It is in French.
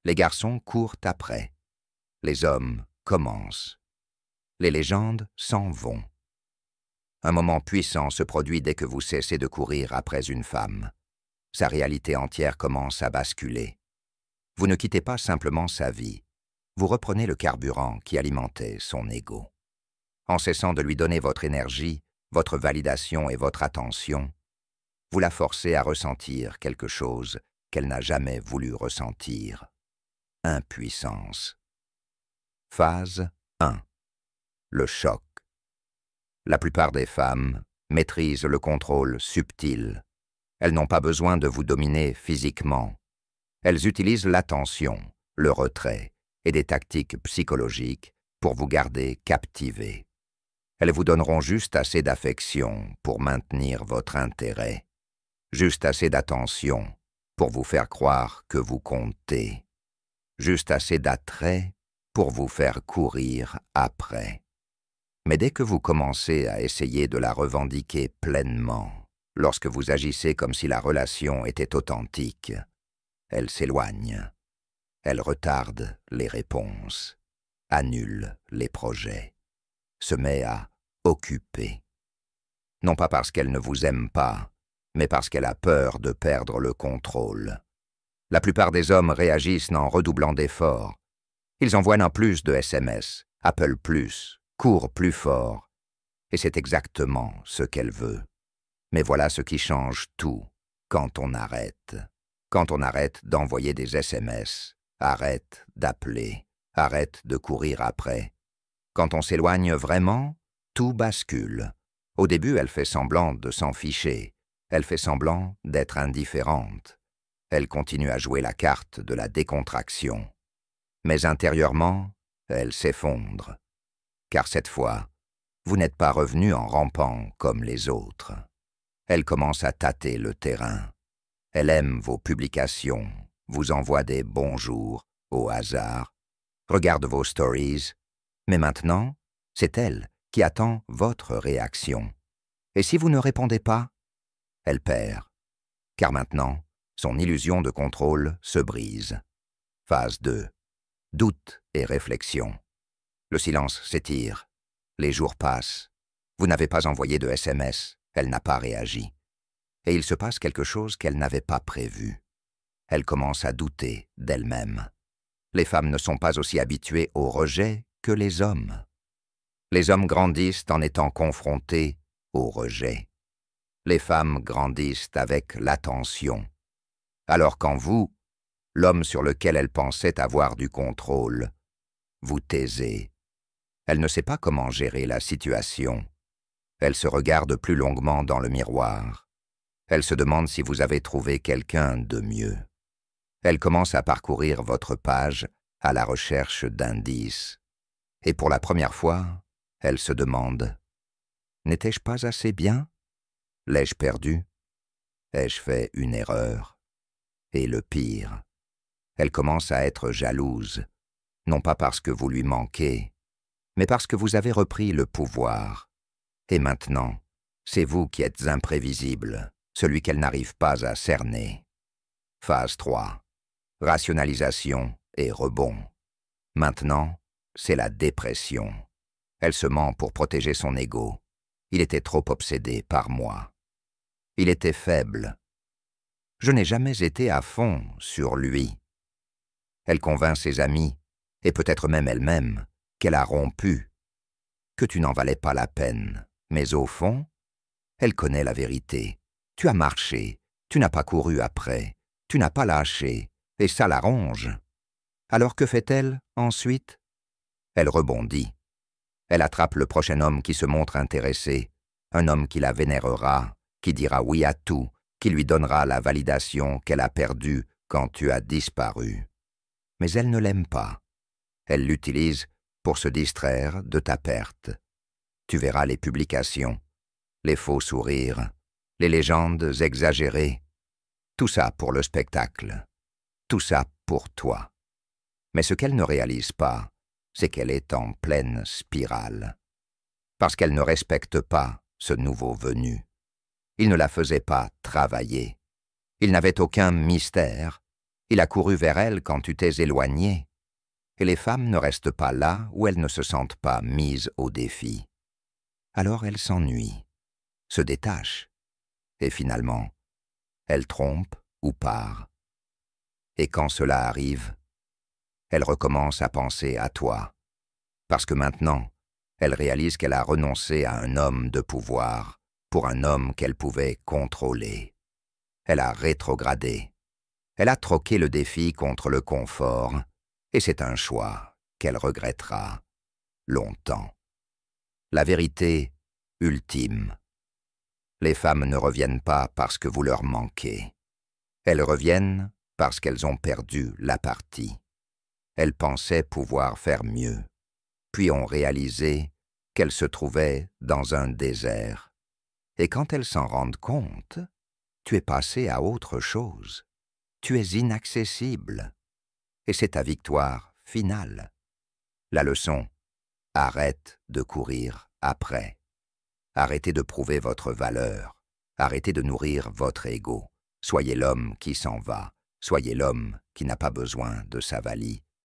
Les garçons courent après. Les hommes commencent. Les légendes s'en vont. Un moment puissant se produit dès que vous cessez de courir après une femme. Sa réalité entière commence à basculer. Vous ne quittez pas simplement sa vie. Vous reprenez le carburant qui alimentait son ego. En cessant de lui donner votre énergie, votre validation et votre attention, vous la forcez à ressentir quelque chose qu'elle n'a jamais voulu ressentir. Impuissance. Phase 1. Le choc. La plupart des femmes maîtrisent le contrôle subtil. Elles n'ont pas besoin de vous dominer physiquement. Elles utilisent l'attention, le retrait et des tactiques psychologiques pour vous garder captivé. Elles vous donneront juste assez d'affection pour maintenir votre intérêt, juste assez d'attention pour vous faire croire que vous comptez, juste assez d'attrait pour vous faire courir après. Mais dès que vous commencez à essayer de la revendiquer pleinement, lorsque vous agissez comme si la relation était authentique, elle s'éloigne, elle retarde les réponses, annule les projets, se met à occuper. Non pas parce qu'elle ne vous aime pas, mais parce qu'elle a peur de perdre le contrôle. La plupart des hommes réagissent en redoublant d'efforts. Ils envoient en plus de SMS, appellent plus, courent plus fort. Et c'est exactement ce qu'elle veut. Mais voilà ce qui change tout quand on arrête. Quand on arrête d'envoyer des SMS, arrête d'appeler, arrête de courir après. Quand on s'éloigne vraiment, tout bascule. Au début, elle fait semblant de s'en ficher. Elle fait semblant d'être indifférente. Elle continue à jouer la carte de la décontraction. Mais intérieurement, elle s'effondre. Car cette fois, vous n'êtes pas revenu en rampant comme les autres. Elle commence à tâter le terrain. Elle aime vos publications, vous envoie des bonjours au hasard, regarde vos stories. Mais maintenant, c'est elle qui attend votre réaction. Et si vous ne répondez pas, elle perd. Car maintenant, son illusion de contrôle se brise. Phase 2. Doute et réflexion. Le silence s'étire. Les jours passent. Vous n'avez pas envoyé de SMS. Elle n'a pas réagi. Et il se passe quelque chose qu'elle n'avait pas prévu. Elle commence à douter d'elle-même. Les femmes ne sont pas aussi habituées au rejet que les hommes. Les hommes grandissent en étant confrontés au rejet. Les femmes grandissent avec l'attention. Alors qu'en vous, l'homme sur lequel elle pensait avoir du contrôle, vous taisez. Elle ne sait pas comment gérer la situation. Elle se regarde plus longuement dans le miroir. Elle se demande si vous avez trouvé quelqu'un de mieux. Elle commence à parcourir votre page à la recherche d'indices. Et pour la première fois, elle se demande « N'étais-je pas assez bien? L'ai-je perdu? Ai-je fait une erreur ?» Et le pire, elle commence à être jalouse, non pas parce que vous lui manquez, mais parce que vous avez repris le pouvoir. Et maintenant, c'est vous qui êtes imprévisible, celui qu'elle n'arrive pas à cerner. Phase 3. Rationalisation et rebond. Maintenant, c'est la dépression. Elle se ment pour protéger son ego. Il était trop obsédé par moi. Il était faible. Je n'ai jamais été à fond sur lui. Elle convainc ses amis, et peut-être même elle-même, qu'elle a rompu, que tu n'en valais pas la peine. Mais au fond, elle connaît la vérité. Tu as marché, tu n'as pas couru après, tu n'as pas lâché, et ça la ronge. Alors que fait-elle ensuite? Elle rebondit. Elle attrape le prochain homme qui se montre intéressé, un homme qui la vénérera, qui dira oui à tout, qui lui donnera la validation qu'elle a perdue quand tu as disparu. Mais elle ne l'aime pas. Elle l'utilise pour se distraire de ta perte. Tu verras les publications, les faux sourires, les légendes exagérées. Tout ça pour le spectacle. Tout ça pour toi. Mais ce qu'elle ne réalise pas, c'est qu'elle est en pleine spirale. Parce qu'elle ne respecte pas ce nouveau venu. Il ne la faisait pas travailler. Il n'avait aucun mystère. Il a couru vers elle quand tu t'es éloigné. Et les femmes ne restent pas là où elles ne se sentent pas mises au défi. Alors elles s'ennuient, se détachent, et finalement, elles trompent ou partent. Et quand cela arrive, elles recommencent à penser à toi, parce que maintenant, elles réalisent qu'elle a renoncé à un homme de pouvoir pour un homme qu'elle pouvait contrôler. Elle a rétrogradé. Elle a troqué le défi contre le confort, et c'est un choix qu'elle regrettera longtemps. La vérité ultime. Les femmes ne reviennent pas parce que vous leur manquez. Elles reviennent parce qu'elles ont perdu la partie. Elles pensaient pouvoir faire mieux, puis ont réalisé qu'elles se trouvaient dans un désert. Et quand elles s'en rendent compte, tu es passé à autre chose. Tu es inaccessible. Et c'est ta victoire finale. La leçon: arrête de courir après. Arrêtez de prouver votre valeur. Arrêtez de nourrir votre ego. Soyez l'homme qui s'en va. Soyez l'homme qui n'a pas besoin de sa valise.